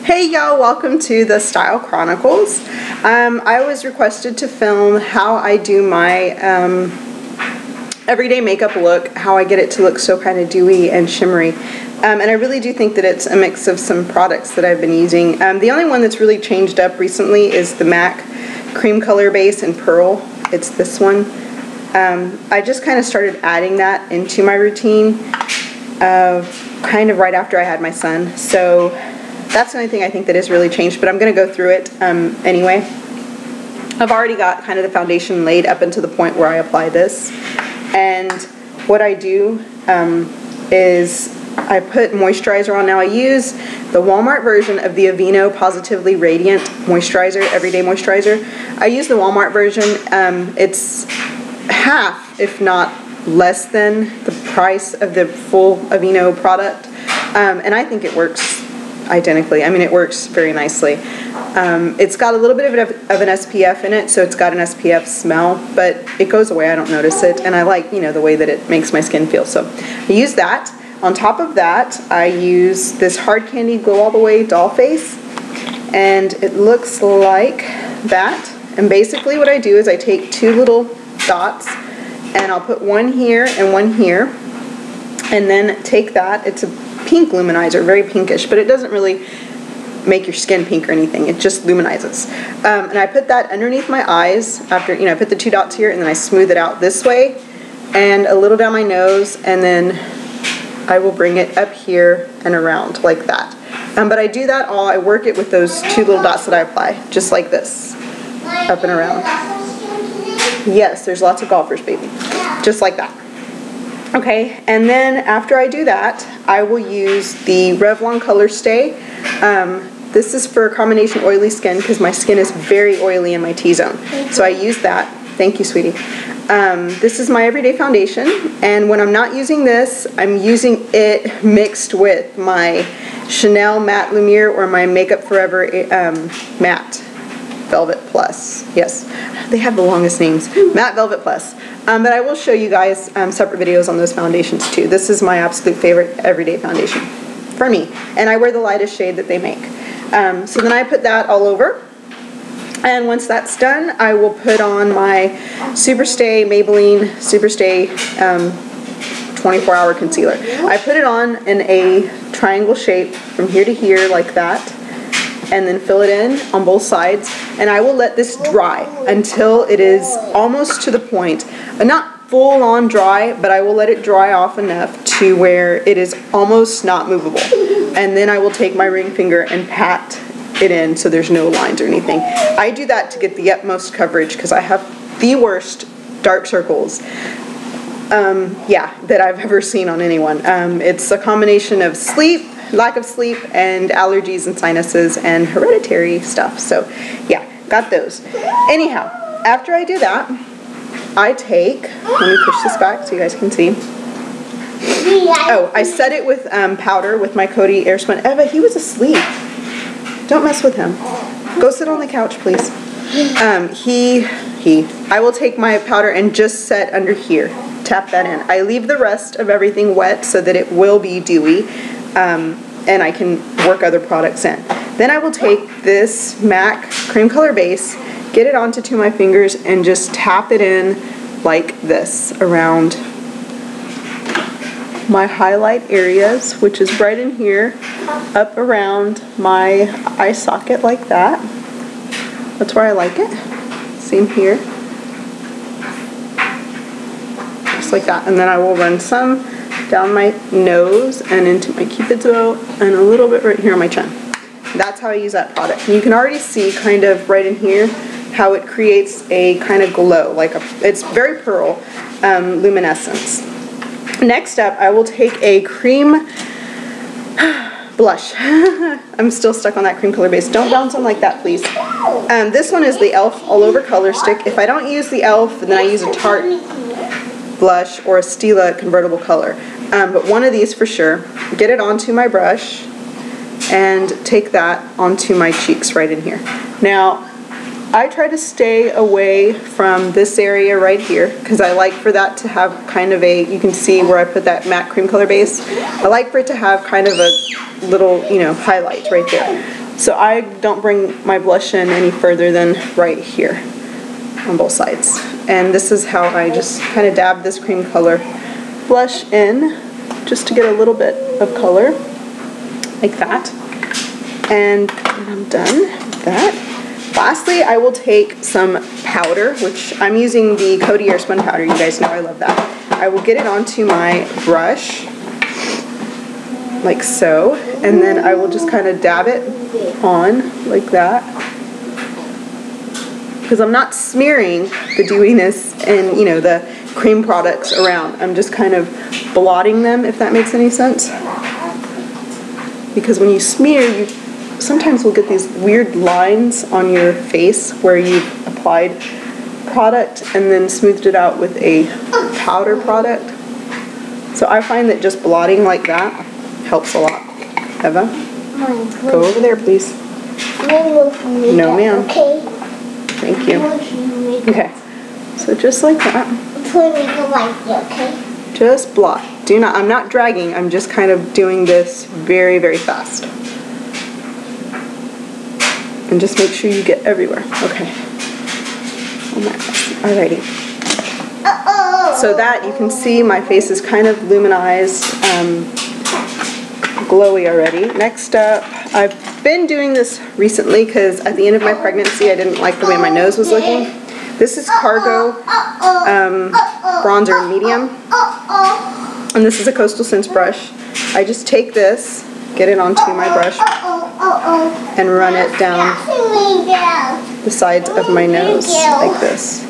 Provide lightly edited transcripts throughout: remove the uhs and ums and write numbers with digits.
Hey y'all, welcome to the Style Chronicles. I was requested to film how I do my everyday makeup look, how I get it to look so kind of dewy and shimmery. And I really do think that it's a mix of some products that I've been using. The only one that's really changed up recently is the MAC Cream Color Base in Pearl. It's this one. I just kind of started adding that into my routine kind of right after I had my son. So that's the only thing I think that has really changed, but I'm going to go through it anyway. I've already got kind of the foundation laid up until the point where I apply this. And what I do is I put moisturizer on. Now I use the Walmart version of the Aveeno Positively Radiant Moisturizer, Everyday Moisturizer. I use the Walmart version. It's half, if not less than, the price of the full Aveeno product. And I think it works identically. I mean, it works very nicely. It's got a little bit of an SPF in it, so it's got an SPF smell, but it goes away. I don't notice it, and I like, you know, the way that it makes my skin feel. So I use that. On top of that, I use this Hard Candy Glow All the Way Dollface, and it looks like that. And basically what I do is I take two little dots, and I'll put one here and one here, and then take that. It's a pink luminizer, very pinkish, but it doesn't really make your skin pink or anything. It just luminizes. And I put that underneath my eyes after, you know, I put the two dots here, and then I smooth it out this way and a little down my nose, and then I will bring it up here and around like that. But I do that all, I work it with those two little dots that I apply, just like this, up and around. Yes, there's lots of golfers, baby. Just like that. Okay, and then after I do that, I will use the Revlon ColorStay. This is for a combination oily skin because my skin is very oily in my T-zone. So I use that. Thank you, sweetie. This is my everyday foundation, and when I'm not using this, I'm using it mixed with my Chanel Matte Lumiere or my Makeup Forever Matte Velvet Plus. Yes, they have the longest names. Matte Velvet Plus. But I will show you guys separate videos on those foundations too. This is my absolute favorite everyday foundation for me, and I wear the lightest shade that they make. So then I put that all over, and once that's done, I will put on my Superstay Maybelline Superstay 24-hour concealer. I put it on in a triangle shape from here to here like that, and then fill it in on both sides, and I will let this dry until it is almost to the point, not full on dry, but I will let it dry off enough to where it is almost not movable. And then I will take my ring finger and pat it in so there's no lines or anything. I do that to get the utmost coverage because I have the worst dark circles that I've ever seen on anyone. It's a combination of sleep, lack of sleep, and allergies and sinuses and hereditary stuff. So yeah, got those. Anyhow, after I do that, I take, let me push this back so you guys can see. Oh, I set it with powder with my Coty Airspun. Eva, he was asleep. Don't mess with him. Go sit on the couch, please. I will take my powder and just set under here. Tap that in. I leave the rest of everything wet so that it will be dewy. And I can work other products in. Then I will take this MAC Cream Color Base, get it onto two of my fingers, and just tap it in like this around my highlight areas, which is right in here, up around my eye socket like that. That's where I like it. Same here. Just like that. And then I will run some down my nose and into my cupid's bow and a little bit right here on my chin. That's how I use that product. And you can already see kind of right in here how it creates a kind of glow, like it's very pearl luminescence. Next up, I will take a cream blush. I'm still stuck on that cream color base. Don't bounce on like that, please. This one is the e.l.f. All Over Color Stick. If I don't use the e.l.f., then I use a Tarte blush or a Stila convertible color. But one of these for sure. Get it onto my brush and take that onto my cheeks right in here. Now, I try to stay away from this area right here because I like for that to have kind of a, you can see where I put that matte cream color base. I like for it to have kind of a little, you know, highlight right there. So I don't bring my blush in any further than right here on both sides. And this is how I just kind of dab this cream color blush in, just to get a little bit of color, like that. And when I'm done with that, lastly, I will take some powder, which I'm using the Coty Airspun powder. You guys know I love that. I will get it onto my brush, like so, and then I will just kind of dab it on like that, because I'm not smearing the dewiness and, you know, the cream products around. I'm just kind of blotting them, if that makes any sense. Because when you smear, you sometimes will get these weird lines on your face where you've applied product and then smoothed it out with a powder product. So I find that just blotting like that helps a lot. Eva, go over there, please. No, ma'am. Okay. Thank you. Okay. So just like that. Okay. Just blot. Do not. I'm not dragging. I'm just kind of doing this very, very fast. And just make sure you get everywhere. Okay. Oh my gosh. Alrighty. So that you can see my face is kind of luminized, glowy already. Next up, I've been doing this recently because at the end of my pregnancy I didn't like the way my nose was looking. This is Cargo bronzer in medium, and this is a Coastal Scents brush. I just take this, get it onto my brush, and run it down the sides of my nose like this.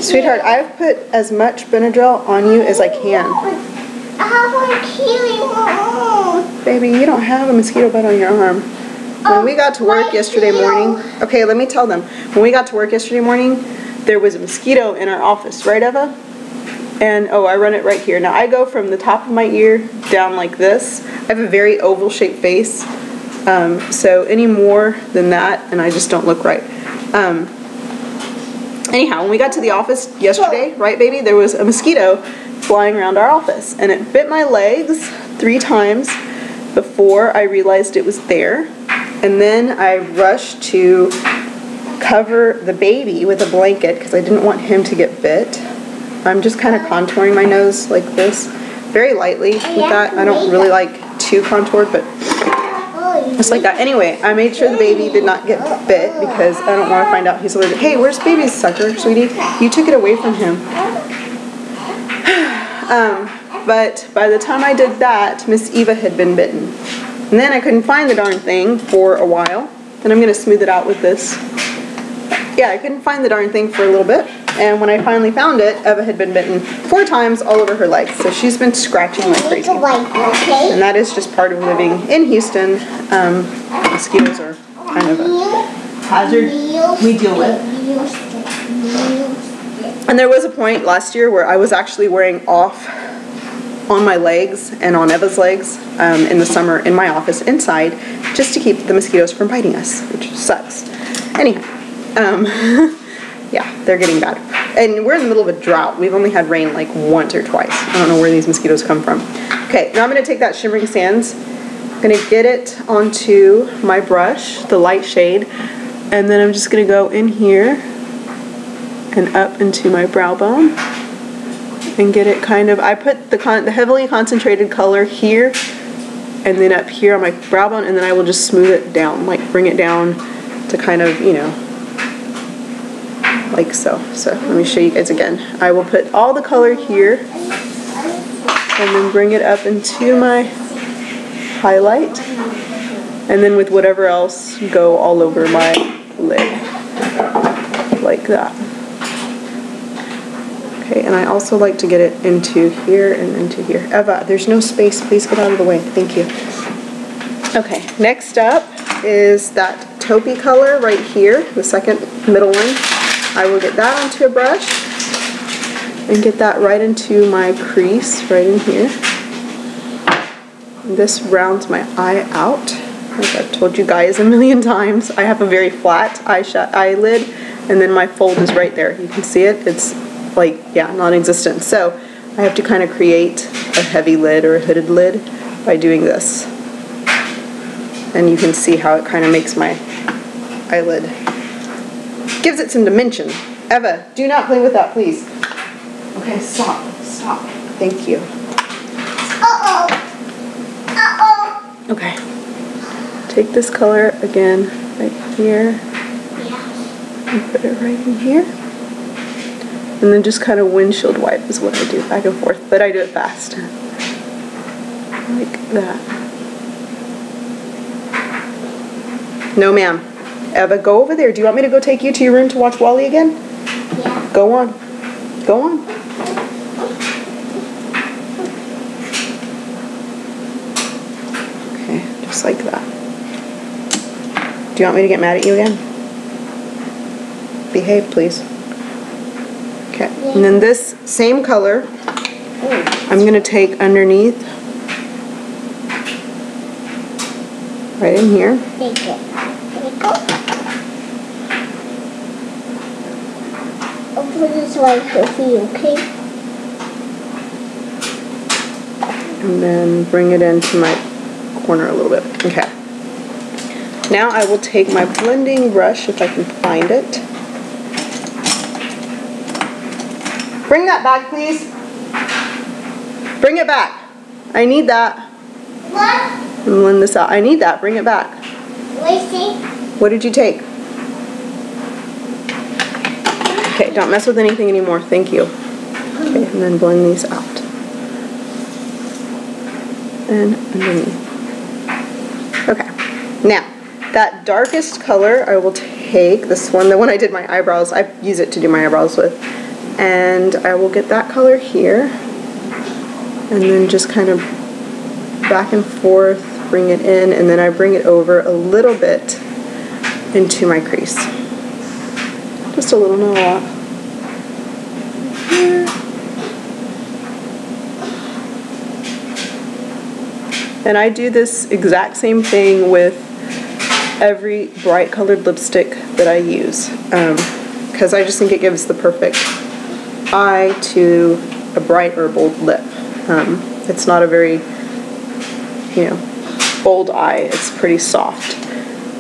Sweetheart, I've put as much Benadryl on you as I can. Baby, you don't have a mosquito bite on your arm. When we got to work yesterday morning, okay, let me tell them. When we got to work yesterday morning, there was a mosquito in our office, right, Eva? And, oh, I run it right here. Now, I go from the top of my ear down like this. I have a very oval-shaped face, so any more than that, and I just don't look right. Anyhow, when we got to the office yesterday, right, baby, there was a mosquito flying around our office, and it bit my legs 3 times before I realized it was there. And then I rushed to cover the baby with a blanket because I didn't want him to get bit. I'm just kind of contouring my nose like this, very lightly with that. I don't really like too contoured, but just like that. Anyway, I made sure the baby did not get bit because I don't want to find out he's allergic. Hey, where's baby's sucker, sweetie? You took it away from him. But by the time I did that, Miss Eva had been bitten. And then I couldn't find the darn thing for a while. And I'm going to smooth it out with this. Yeah, I couldn't find the darn thing for a little bit. And when I finally found it, Eva had been bitten 4 times all over her legs. So she's been scratching like crazy. And that is just part of living in Houston. Mosquitoes are kind of a hazard we deal with. And there was a point last year where I was actually wearing off on my legs and on Eva's legs in the summer in my office inside just to keep the mosquitoes from biting us, which sucks. Anyhow, yeah, they're getting bad. And we're in the middle of a drought. We've only had rain like once or twice. I don't know where these mosquitoes come from. Okay, now I'm going to take that Shimmering Sands. I'm going to get it onto my brush, the light shade, and then I'm just going to go in here and up into my brow bone and get it kind of, I put the heavily concentrated color here and then up here on my brow bone, and then I will just smooth it down, like bring it down to kind of, you know, like so. So let me show you guys again. I will put all the color here and then bring it up into my highlight, and then with whatever else go all over my lid like that. Okay, and I also like to get it into here and into here. Eva, there's no space. Please get out of the way. Thank you. Okay, next up is that taupey color right here, the second middle one. I will get that onto a brush and get that right into my crease right in here. And this rounds my eye out. Like I've told you guys a million times, I have a very flat eyelid, and then my fold is right there. You can see it. It's like, yeah, non-existent. So I have to kind of create a heavy lid or a hooded lid by doing this. and you can see how it kind of makes my eyelid, gives it some dimension. Eva, do not play with that, please. Okay, stop. Thank you. Okay. Take this color again right here. And put it right in here. And then just kind of windshield wipe is what I do, back and forth, but I do it fast. Like that. No, ma'am. Eva, go over there. Do you want me to go take you to your room to watch Wally again? Yeah. Go on. Go on. Okay, just like that. Do you want me to get mad at you again? Behave, please. Okay, and then this same color, I'm going to take underneath, right in here. Take it. There we go. I'll put this right here for you, okay? And then bring it into my corner a little bit. Okay. Now I will take my blending brush, if I can find it. Bring that back, please. Bring it back. I need that. What? And blend this out. I need that. Bring it back. Wait, see? What did you take? Okay, don't mess with anything anymore. Thank you. Okay, and then blend these out. And underneath. Okay. Now, that darkest color, I will take this one, the one I did my eyebrows. I use it to do my eyebrows with. And I will get that color here. And then just kind of back and forth, bring it in, and then I bring it over a little bit into my crease. Just a little, not a lot. Here. And I do this exact same thing with every bright colored lipstick that I use, because I just think it gives the perfect eye to a bright or bold lip. It's not a very, bold eye. It's pretty soft.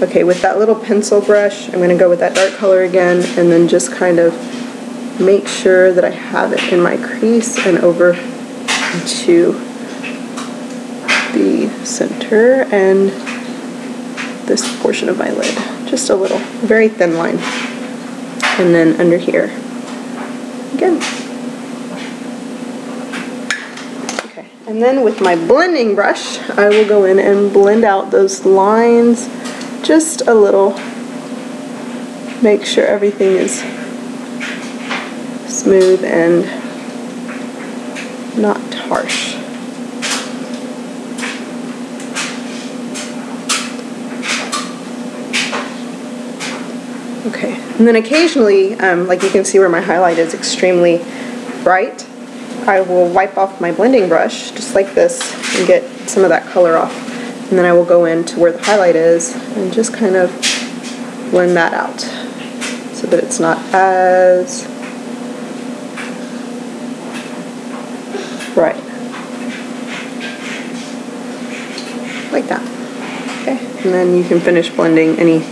Okay, with that little pencil brush, I'm going to go with that dark color again, and then just kind of make sure that I have it in my crease and over into the center and this portion of my lid. Just a little, very thin line. And then under here again. Okay, and then with my blending brush, I will go in and blend out those lines just a little. Make sure everything is smooth and not harsh. Okay, and then occasionally, like you can see where my highlight is extremely bright, I will wipe off my blending brush just like this and get some of that color off. And then I will go into where the highlight is and just kind of blend that out so that it's not as bright. Like that. Okay, and then you can finish blending any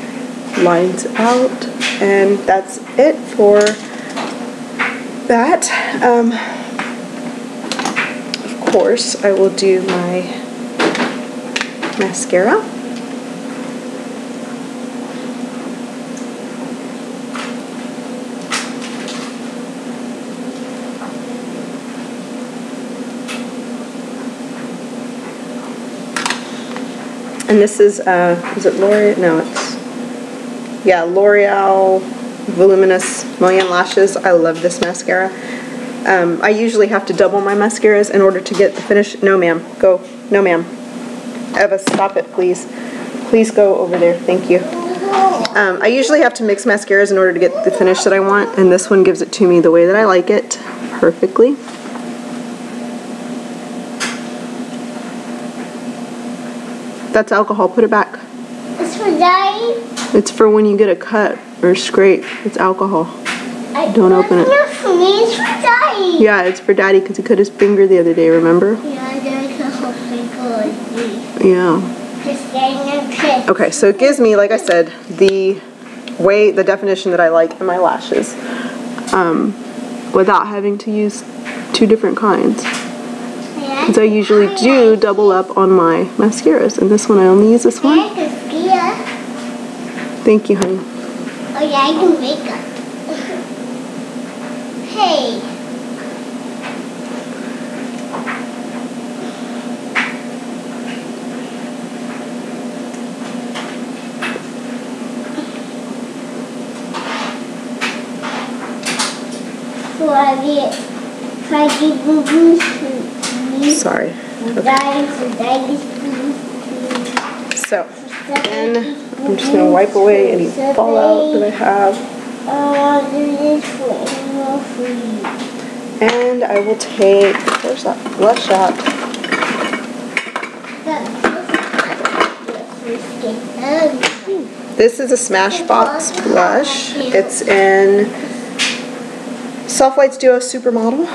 lines out, and that's it for that. Of course, I will do my mascara. And this is it L'Oreal? No, it's, yeah, L'Oreal Voluminous Million Lashes. I love this mascara. I usually have to double my mascaras in order to get the finish. No, ma'am. Go. No, ma'am. Eva, stop it, please. Please go over there. Thank you. I usually have to mix mascaras in order to get the finish that I want, and this one gives it to me the way that I like it perfectly. That's alcohol. Put it back. It's for Daddy? It's for when you get a cut or scrape. It's alcohol. Don't open it. It's for me. It's for Daddy. Yeah, it's for Daddy because he cut his finger the other day, remember? Yeah, Daddy cut his finger like this. Yeah. Okay, so it gives me, like I said, the definition that I like in my lashes, without having to use two different kinds. Because I usually do double up on my mascaras, and this one I only use this one. Thank you, honey. Oh yeah, I do makeup. Hey. Sorry. Okay. So, then I'm just going to wipe away any fallout that I have. And I will take, where's that blush at? This is a Smashbox Blush. It's in Soft Lights Duo Supermodel.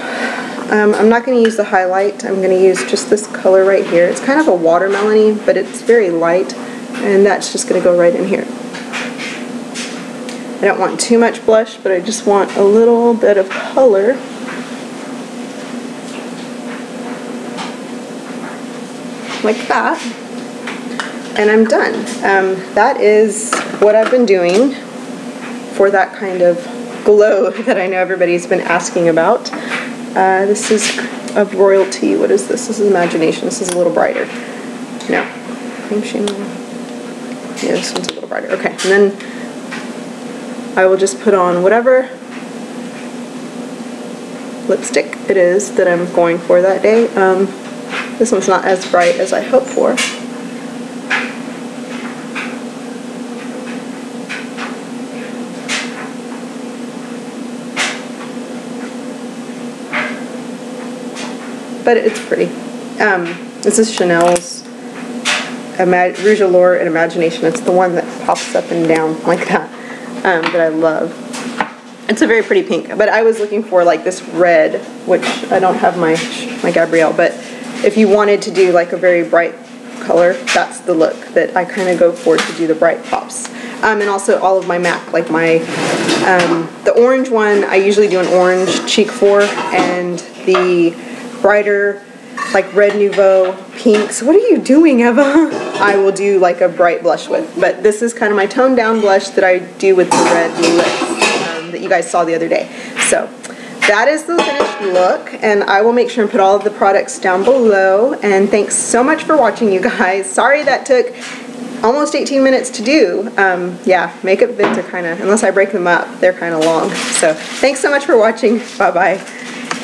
I'm not going to use the highlight. I'm going to use just this color right here. It's kind of a watermelon-y, but it's very light, and that's just going to go right in here. I don't want too much blush, but I just want a little bit of color. Like that. And I'm done. That is what I've been doing for that kind of glow that I know everybody's been asking about. This is of Royalty. What is this? This is Imagination. This is a little brighter. No. Cream Shimmer. Yeah, this one's a little brighter. Okay, and then I will just put on whatever lipstick it is that I'm going for that day. This one's not as bright as I hoped for. But it's pretty. This is Chanel's Rouge Allure and Imagination. It's the one that pops up and down like that, that I love. It's a very pretty pink, but I was looking for like this red, which I don't have my Gabrielle, but if you wanted to do like a very bright color, that's the look that I kind of go for to do the bright pops. And also all of my MAC, like my, the orange one, I usually do an orange cheek for, and the brighter, like Red Nouveau pinks. What are you doing, Eva? I will do like a bright blush with. But this is kind of my toned down blush that I do with the red lips that you guys saw the other day. So that is the finished look, and I will make sure and put all of the products down below. And thanks so much for watching, you guys. Sorry that took almost 18 minutes to do. Yeah, makeup vids are kind of, unless I break them up, they're kind of long. So thanks so much for watching. Bye-bye.